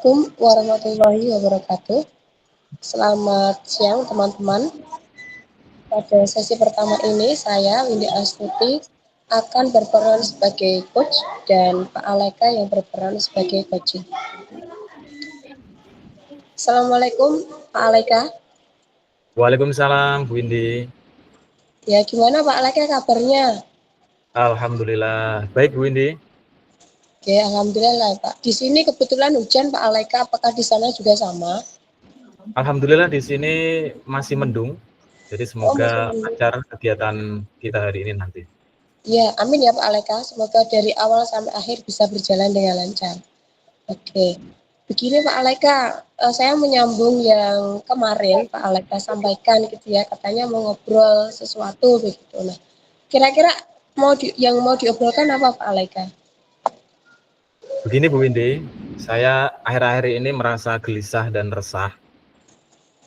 Assalamualaikum warahmatullahi wabarakatuh. Selamat siang teman-teman. Pada sesi pertama ini saya, Windy Astuti, akan berperan sebagai coach dan Pak Aleka yang berperan sebagai coaching. Assalamualaikum Pak Aleka. Waalaikumsalam Bu Windy. Ya gimana Pak Aleka kabarnya? Alhamdulillah baik Bu Windy. Oke, alhamdulillah Pak. Di sini kebetulan hujan Pak Aleka, apakah di sana juga sama? Alhamdulillah di sini masih mendung. Jadi semoga Masih mendung. lancar kegiatan kita hari ini nanti. Ya, amin ya Pak Aleka. Semoga dari awal sampai akhir bisa berjalan dengan lancar. Oke, begini Pak Aleka, saya menyambung yang kemarin Pak Aleka sampaikan gitu ya, katanya mau ngobrol sesuatu begitu. Nah, kira-kira yang mau diobrolkan apa Pak Aleka? Begini Bu Windy, saya akhir-akhir ini merasa gelisah dan resah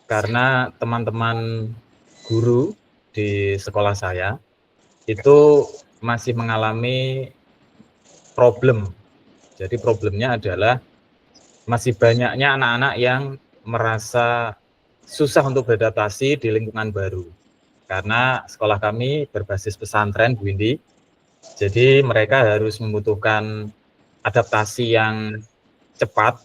karena teman-teman guru di sekolah saya itu masih mengalami problem. Jadi problemnya adalah masih banyaknya anak-anak yang merasa susah untuk beradaptasi di lingkungan baru. Karena sekolah kami berbasis pesantren, Bu Windy. Jadi mereka harus membutuhkan adaptasi yang cepat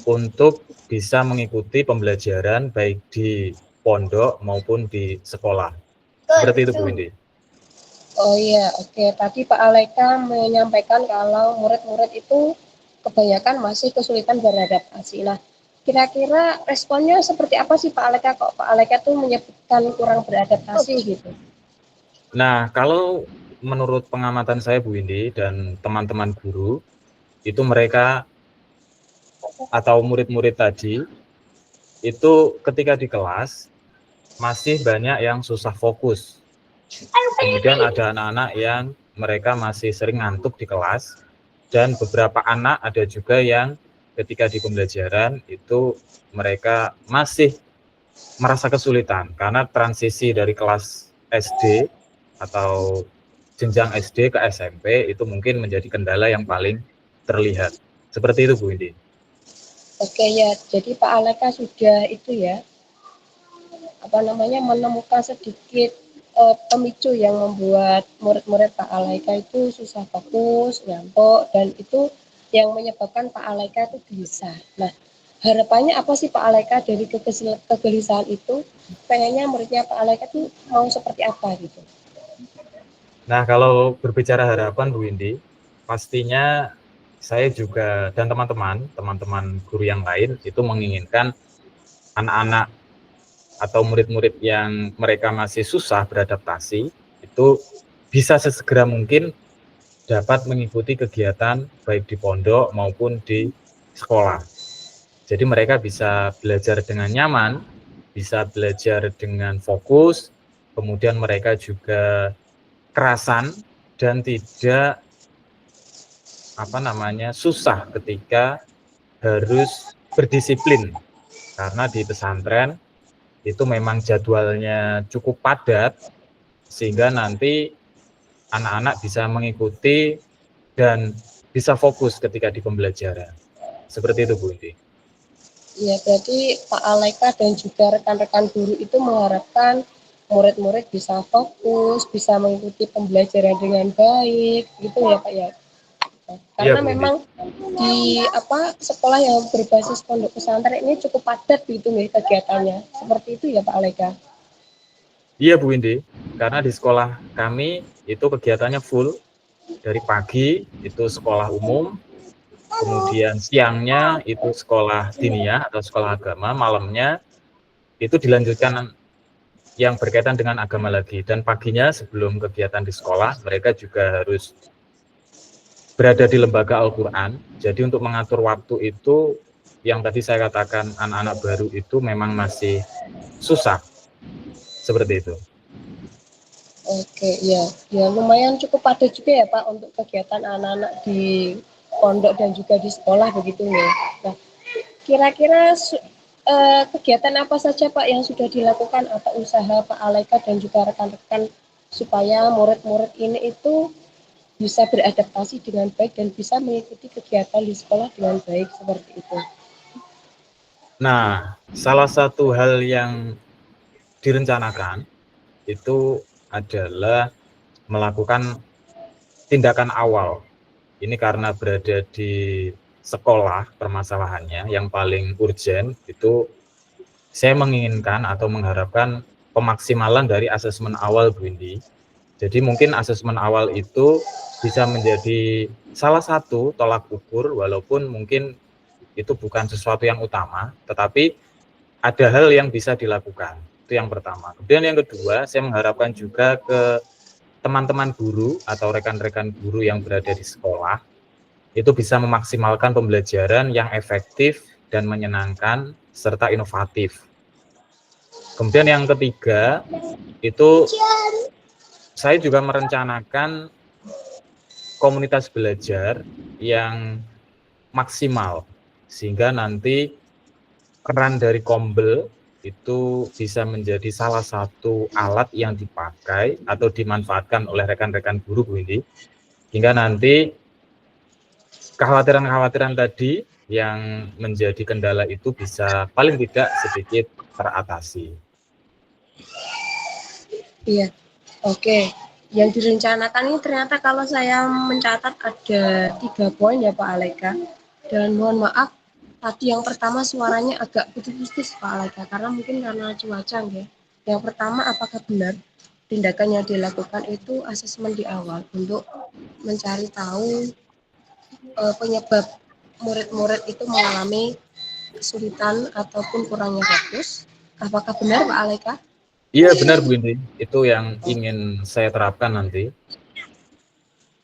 untuk bisa mengikuti pembelajaran baik di pondok maupun di sekolah. Seperti itu Bu Windy. Oh iya, oke. Tadi Pak Aleka menyampaikan kalau murid-murid itu kebanyakan masih kesulitan beradaptasi. Nah, kira-kira responnya seperti apa sih Pak Aleka kok Pak Aleka tuh menyebutkan kurang beradaptasi gitu? Nah, kalau menurut pengamatan saya Bu Windy dan teman-teman guru, itu mereka atau murid-murid tadi itu ketika di kelas masih banyak yang susah fokus. Kemudian ada anak-anak yang mereka masih sering ngantuk di kelas, dan beberapa anak ada juga yang ketika di pembelajaran itu mereka masih merasa kesulitan karena transisi dari kelas SD atau jenjang SD ke SMP itu mungkin menjadi kendala yang paling terlihat. Seperti itu Bu Windy. Oke ya, jadi Pak Aleka sudah itu ya, menemukan sedikit pemicu yang membuat murid-murid Pak Aleka itu susah fokus, ngantuk, dan itu yang menyebabkan Pak Aleka itu gelisah. Nah, harapannya apa sih Pak Aleka dari kegelisahan itu? Pengennya muridnya Pak Aleka itu mau seperti apa gitu? Nah, kalau berbicara harapan Bu Windy, pastinya saya juga dan teman-teman guru yang lain itu menginginkan anak-anak atau murid-murid yang mereka masih susah beradaptasi itu bisa sesegera mungkin dapat mengikuti kegiatan baik di pondok maupun di sekolah. Jadi mereka bisa belajar dengan nyaman, bisa belajar dengan fokus, kemudian mereka juga kerasan dan tidak susah ketika harus berdisiplin. Karena di pesantren itu memang jadwalnya cukup padat sehingga nanti anak-anak bisa mengikuti dan bisa fokus ketika di pembelajaran. Seperti itu Bu Indi. Ya, berarti Pak Aleka dan juga rekan-rekan guru itu mengharapkan murid-murid bisa fokus, bisa mengikuti pembelajaran dengan baik, gitu ya Pak ya. Iya Karena Bu Indi. memang di sekolah yang berbasis pondok pesantren ini cukup padat gitu nih kegiatannya. Seperti itu ya Pak Aleka. Iya Bu Indi, karena di sekolah kami itu kegiatannya full. Dari pagi itu sekolah umum, kemudian siangnya itu sekolah diniyah atau sekolah agama, malamnya itu dilanjutkan yang berkaitan dengan agama lagi. Dan paginya sebelum kegiatan di sekolah, mereka juga harus berada di lembaga Al-Quran. Jadi untuk mengatur waktu itu, yang tadi saya katakan anak-anak baru itu memang masih susah. Seperti itu. Oke, ya, ya lumayan cukup padat juga ya Pak untuk kegiatan anak-anak di pondok dan juga di sekolah begitu ya. Nah, kira-kira kegiatan apa saja Pak yang sudah dilakukan atau usaha Pak Aleka dan juga rekan-rekan supaya murid-murid ini itu bisa beradaptasi dengan baik dan bisa mengikuti kegiatan di sekolah dengan baik seperti itu. Nah, salah satu hal yang direncanakan itu adalah melakukan tindakan awal. Ini karena berada di sekolah permasalahannya yang paling urgent itu saya menginginkan atau mengharapkan pemaksimalan dari asesmen awal Bu Indi. Jadi mungkin asesmen awal itu bisa menjadi salah satu tolak ukur walaupun mungkin itu bukan sesuatu yang utama, tetapi ada hal yang bisa dilakukan. Itu yang pertama. Kemudian yang kedua, saya mengharapkan juga ke teman-teman guru atau rekan-rekan guru yang berada di sekolah itu bisa memaksimalkan pembelajaran yang efektif dan menyenangkan serta inovatif. Kemudian yang ketiga, itu saya juga merencanakan komunitas belajar yang maksimal, sehingga nanti peran dari Kombel itu bisa menjadi salah satu alat yang dipakai atau dimanfaatkan oleh rekan-rekan guru Bu Indi, hingga nanti kekhawatiran-kekhawatiran tadi yang menjadi kendala itu bisa paling tidak sedikit teratasi. Iya, oke. Yang direncanakan ini ternyata kalau saya mencatat ada 3 poin ya Pak Aleka. Dan mohon maaf, tadi yang pertama suaranya agak putus-putus Pak Aleka, karena mungkin karena cuaca ya. Yang pertama, apakah benar tindakan yang dilakukan itu asesmen di awal untuk mencari tahu penyebab murid-murid itu mengalami kesulitan ataupun kurangnya fokus? Apakah benar Pak Aleka? Iya benar Bu Indi, itu yang ingin saya terapkan nanti.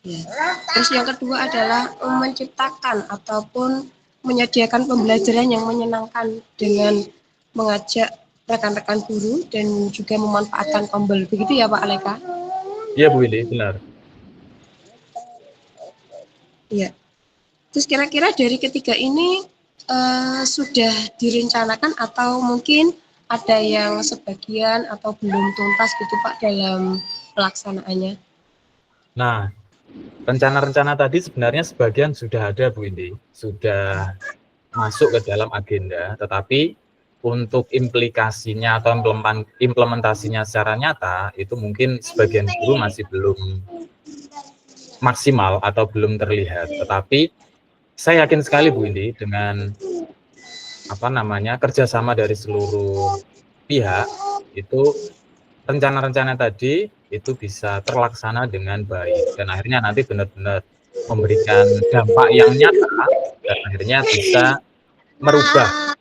Ya. Terus yang kedua adalah menciptakan ataupun menyediakan pembelajaran yang menyenangkan dengan mengajak rekan-rekan guru dan juga memanfaatkan Kombel. Begitu ya Pak Aleka? Iya Bu Indi, benar. Iya. Terus kira-kira dari ketiga ini sudah direncanakan atau mungkin ada yang sebagian atau belum tuntas gitu Pak dalam pelaksanaannya? Nah, rencana-rencana tadi sebenarnya sebagian sudah ada Bu Indi, sudah masuk ke dalam agenda, tetapi untuk implikasinya atau implementasinya secara nyata itu mungkin sebagian guru masih belum maksimal atau belum terlihat. Tetapi saya yakin sekali Bu Indi dengan kerjasama dari seluruh pihak itu rencana-rencana tadi itu bisa terlaksana dengan baik dan akhirnya nanti benar-benar memberikan dampak yang nyata dan akhirnya bisa merubah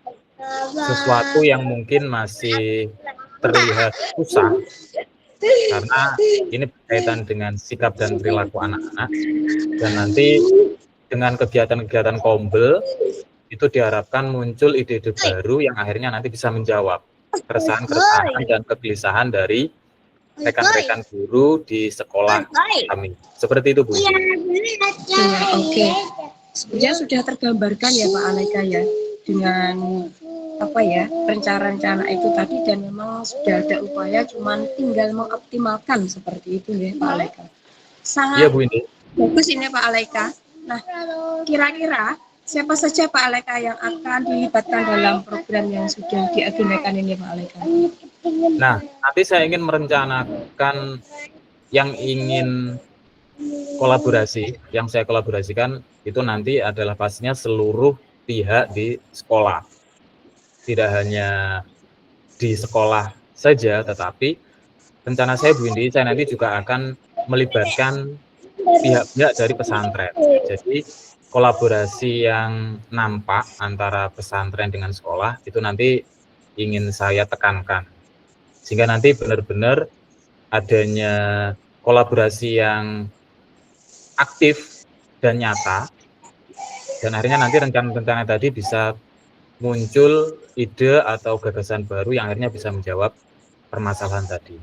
sesuatu yang mungkin masih terlihat susah karena ini berkaitan dengan sikap dan perilaku anak-anak dan nanti dengan kegiatan-kegiatan Kombel itu diharapkan muncul ide-ide baru yang akhirnya nanti bisa menjawab keresahan-keresahan dan kegelisahan dari rekan-rekan guru di sekolah kami. Seperti itu Bu Indi. Iya, oke. Sebenarnya sudah tergambarkan ya Pak Aleka ya dengan rencana-rencana itu tadi dan memang sudah ada upaya cuman tinggal mengoptimalkan seperti itu ya Pak Aleka. Iya Sangat Bu Indi. bagus ini Pak Aleka. Nah, kira-kira siapa saja Pak Aleka yang akan dilibatkan dalam program yang sudah diagendakan ini Pak Aleka? Nah, nanti saya ingin merencanakan yang ingin kolaborasi, yang saya kolaborasikan itu nanti adalah pastinya seluruh pihak di sekolah. Tidak hanya di sekolah saja, tetapi rencana saya Bu Indi, saya nanti juga akan melibatkan pihak-pihak dari pesantren. Jadi kolaborasi yang nampak antara pesantren dengan sekolah itu nanti ingin saya tekankan. Sehingga nanti benar-benar adanya kolaborasi yang aktif dan nyata, dan akhirnya nanti rencana-rencana tadi bisa muncul ide atau gagasan baru yang akhirnya bisa menjawab permasalahan tadi.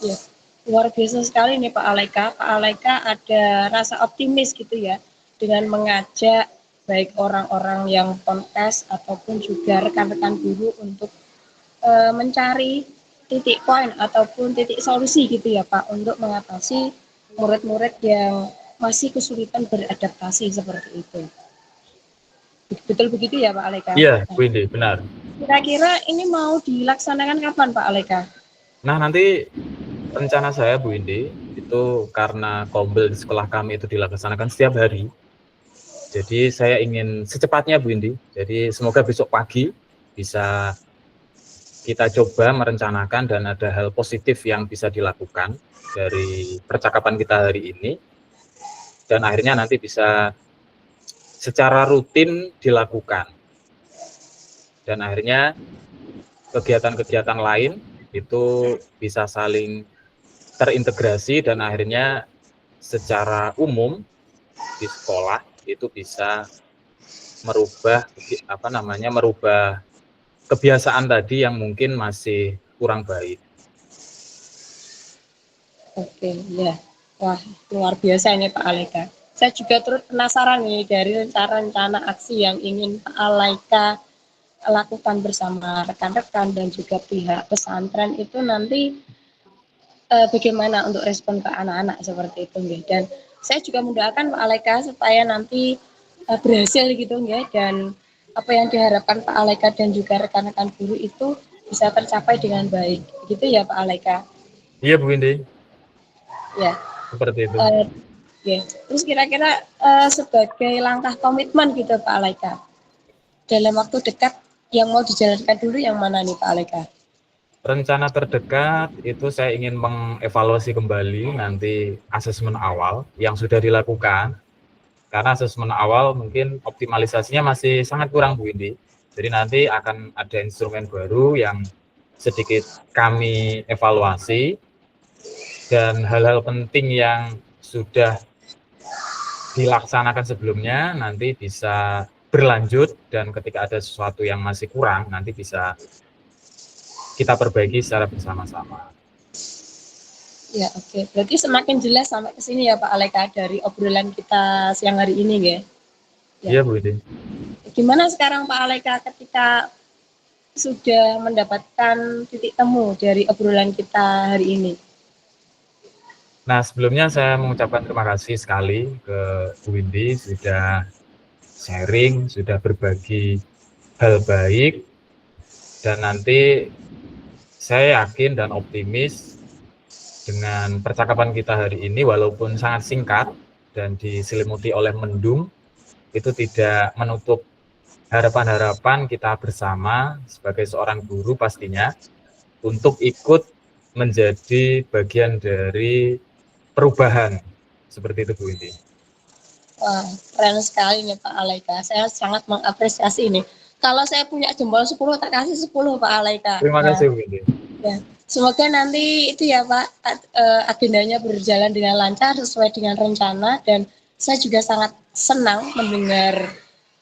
Ya, luar biasa sekali nih Pak Aleka. Pak Aleka ada rasa optimis gitu ya dengan mengajak baik orang-orang yang kontes ataupun juga rekan-rekan guru untuk mencari titik poin ataupun titik solusi gitu ya Pak untuk mengatasi murid-murid yang masih kesulitan beradaptasi seperti itu. Betul begitu ya Pak Aleka? Iya, Nah, Bu Indi, benar. kira-kira ini mau dilaksanakan kapan Pak Aleka? Nah, nanti rencana saya Bu Indi, itu karena kombel di sekolah kami itu dilaksanakan setiap hari. Jadi saya ingin secepatnya Bu Indi. Jadi semoga besok pagi bisa kita coba merencanakan dan ada hal positif yang bisa dilakukan dari percakapan kita hari ini. Dan akhirnya nanti bisa secara rutin dilakukan. Dan akhirnya kegiatan-kegiatan lain itu bisa saling terintegrasi dan akhirnya secara umum di sekolah itu bisa merubah kebiasaan tadi yang mungkin masih kurang baik. Oke, ya. Wah, luar biasa ini Pak Aleka. Saya juga terus penasaran nih dari rencana-rencana aksi yang ingin Pak Aleka lakukan bersama rekan-rekan dan juga pihak pesantren itu nanti bagaimana untuk respon ke anak-anak seperti itu nggih. Dan saya juga mendoakan Pak Aleka supaya nanti berhasil gitu nggih, dan apa yang diharapkan Pak Aleka dan juga rekan-rekan guru itu bisa tercapai dengan baik. Gitu ya Pak Aleka. Iya Bu Indi, Ya. seperti itu. Ya. Terus kira-kira sebagai langkah komitmen gitu Pak Aleka, dalam waktu dekat yang mau dijalankan dulu yang mana nih Pak Aleka? Rencana terdekat itu saya ingin mengevaluasi kembali nanti asesmen awal yang sudah dilakukan. Karena asesmen awal mungkin optimalisasinya masih sangat kurang Bu Indi. Jadi nanti akan ada instrumen baru yang sedikit kami evaluasi dan hal-hal penting yang sudah dilaksanakan sebelumnya nanti bisa berlanjut dan ketika ada sesuatu yang masih kurang nanti bisa kita perbaiki secara bersama-sama. Ya, oke. Berarti semakin jelas sampai ke sini ya Pak Aleka dari obrolan kita siang hari ini ya. Ya. Iya Bu Indi. Gimana sekarang Pak Aleka ketika sudah mendapatkan titik temu dari obrolan kita hari ini? Nah, sebelumnya saya mengucapkan terima kasih sekali ke Bu Indi sudah sharing, sudah berbagi hal baik, dan nanti saya yakin dan optimis dengan percakapan kita hari ini, walaupun sangat singkat dan diselimuti oleh mendung, itu tidak menutup harapan-harapan kita bersama sebagai seorang guru pastinya untuk ikut menjadi bagian dari perubahan seperti itu Bu Indi. Wah, keren sekali nih Pak Aleka. Saya sangat mengapresiasi ini. Kalau saya punya jempol 10, tak kasih 10 Pak Aleka. Terima Nah, kasih Bu Indi. ya. Semoga nanti itu ya Pak, agendanya berjalan dengan lancar sesuai dengan rencana, dan saya juga sangat senang mendengar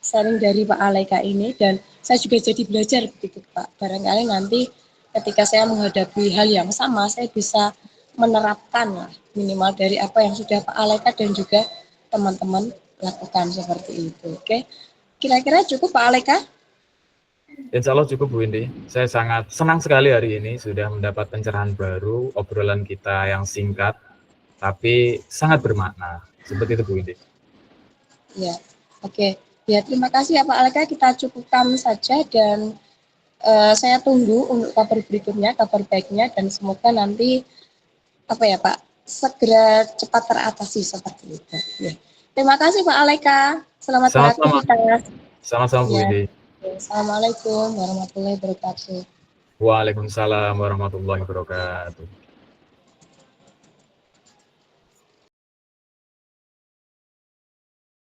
sharing dari Pak Aleka ini, dan saya juga jadi belajar begitu Pak. Barangkali nanti ketika saya menghadapi hal yang sama, saya bisa menerapkan lah, minimal dari apa yang sudah Pak Aleka dan juga teman-teman lakukan seperti itu. Oke, kira-kira cukup Pak Aleka? Insya Allah cukup Bu Indi. Saya sangat senang sekali hari ini sudah mendapat pencerahan baru, obrolan kita yang singkat, tapi sangat bermakna. Seperti itu Bu Indi. Ya, oke. Ya, terima kasih ya Pak Aleka. Kita cukupkan saja, dan saya tunggu untuk kabar berikutnya, kabar baiknya, dan semoga nanti apa ya Pak, segera cepat teratasi seperti itu. Ya. Terima kasih Pak Aleka. Selamat Sama-sama. beraktivitas. Sama-sama Bu Ya. Indi. Assalamualaikum warahmatullahi wabarakatuh. Waalaikumsalam warahmatullahi wabarakatuh.